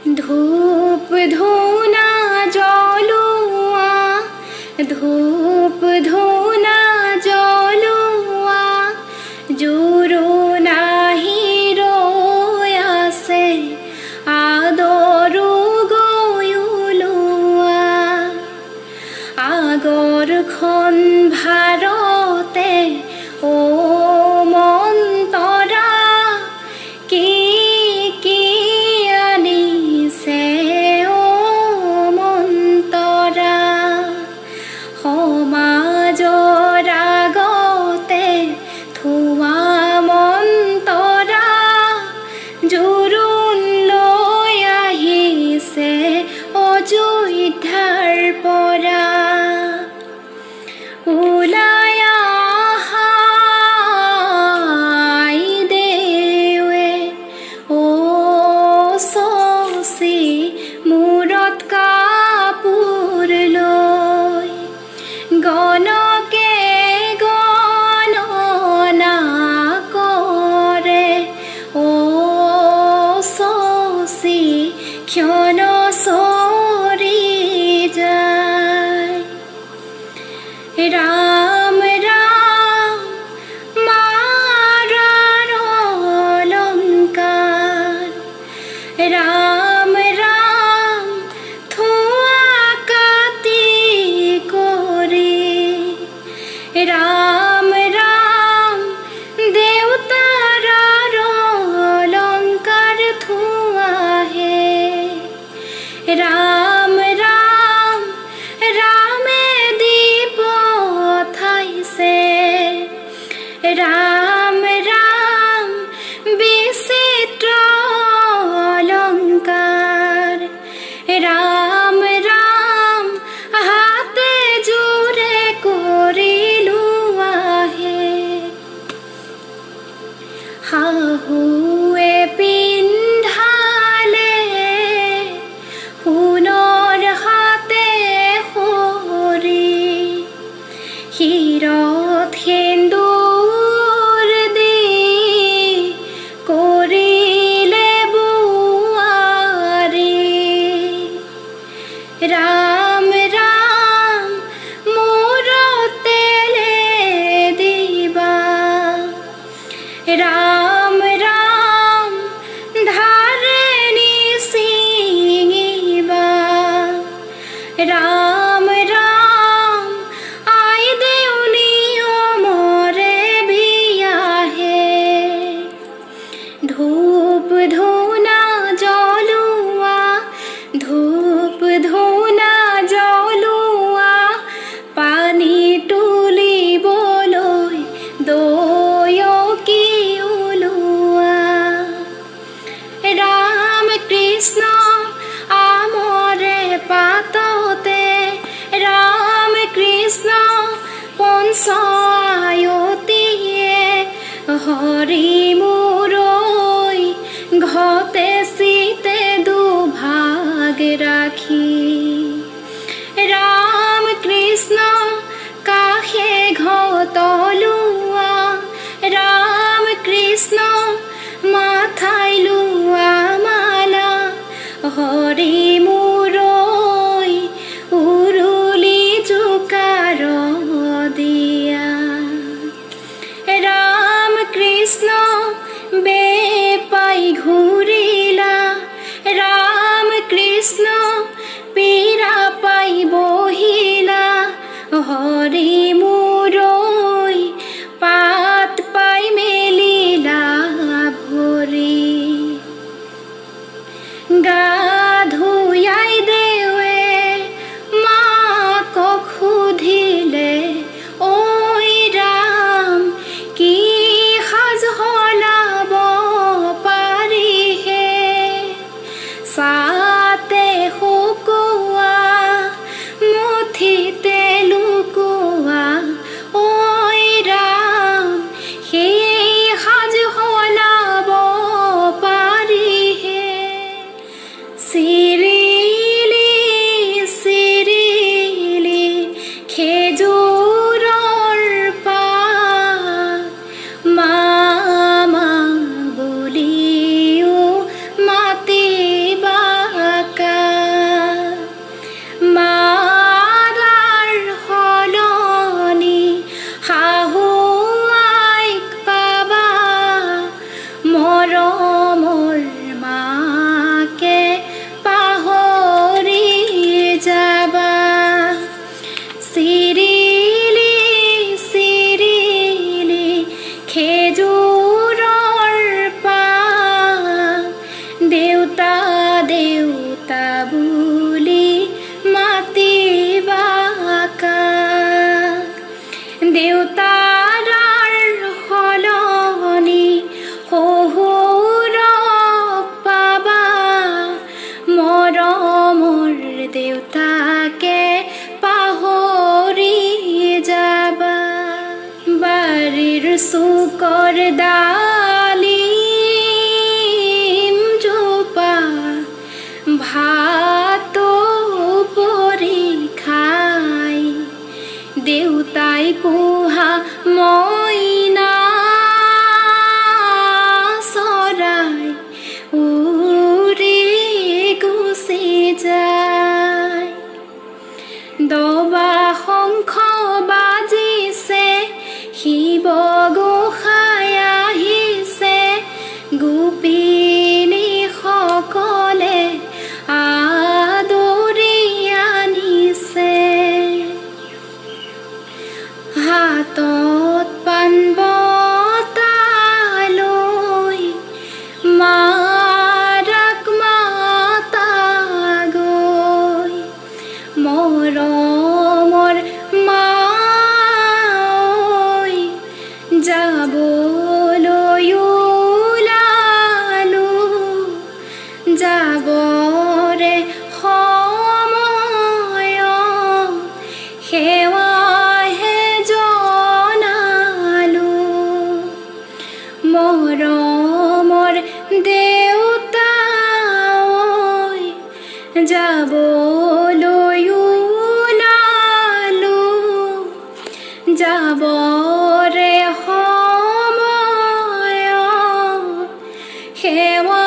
ধূপ ধুনা জ্বলোয়া, ধূপ ধুনা জ্বলোয়া, জুৰো নাহি ৰৈ আছে আদৰো গৈ ওলোৱা। আগৰখন ভাৰতে ও মন তৰা, কি কি আনিছে ও মন তৰা। সমাজৰ আগতে থোৱা মন তৰা, জোৰোণ লৈ আহিছে অযোধ্যাৰ পৰা। ওলাই আহা আইদেৱে ও শশী, মূৰত কাপোৰ লৈ, গণকে গণনা কৰে ও শশী, ক্ষণ চৰি যায়। ৰাম ৰাম মাৰাৰ অলংকাৰ, ৰাম ৰাম থোৱা কাটি কৰি, ৰাম ৰাম দেউতাৰ অলংকাৰ থোৱাহে। ৰাম ৰাম ৰামে দি পঠাইছে, ৰাম ৰাম বিচিত্ৰ অলংকাৰ। ৰাম ৰাম হাতে জোৰে কৰি লোৱাহে। শাহুৱে পিন্ধালে সোণৰ হাতে সৰি, শিৰত সেন্দুৰ দি কৰিলে বোৱাৰী। ৰাম ৰাম মূৰত তেলে দিবা, ৰাম ৰাম ধাৰেণি ছিঙিবা। ৰাম ৰাম আইদেউ নিয়মৰে বিয়াহে। ধূপ ধুনা জ্বলোৱা, ধূপ ধুনা জ্বলোৱা, পানী তুলিবলৈ দয়কি ওলোৱা। ৰাম কৃষ্ণ আমৰে পাততে, ৰাম কৃষ্ণ পঞ্চায়তীয়ে, হৰি মূৰৈ ঘতে চিতে দুভাগ ৰাখি। ৰাম কৃষ্ণ কাষে ঘট লোৱা, ৰাম কৃষ্ণ মাথাই লোৱা মালা, হৰি মূৰৈ উৰুলি জোকাৰ দিয়া। ৰাম কৃষ্ণ বেপাই ঘূৰিলা, ৰাম কৃষ্ণ পীৰা পাই বহিলা, হৰি মূৰৈ পাত পাই মেলিলা ভৰি। গা ধুয়াই দেৱে মাকক সুধিলে, ঐ ৰাম কি সাজ সলাব পাৰিহে। চাতে শুকোৱা, মুঠিতে লুকোৱা, ঐ ৰাম সেই সাজ সলাব পাৰিহে। চিৰিলি চিৰিলি খেজুৰৰ পাত, মামা বুলিও মাতিবা দেউতা দেউতা বুলি মাতিবা কাক। দেউতাৰ সলনি শহুৰক পাবা, মৰমৰ দেউতাকে পাহৰি যাবা। বাৰীৰ চুকৰ ডালিম জোপা ভাতো পৰি খাই, দেউতাই পোহা মইনা চৰাই উৰি গুচি যায়। দবা শংখ বাজিছে, শিৱ গোসাঁই আহিছে, গোপিনী সকলে আদৰি আনিছে। হাতত পাণ বঁটা লৈ মাৰাক মাতা গৈ, মৰমৰ মাই যাবলৈ ওলালো, যাবৰে সময়ত সেৱাহে জনালো। মৰমৰ দেউতা ঐ, যাবলৈ ওলালো, যাবৰে সময়ত সেৱা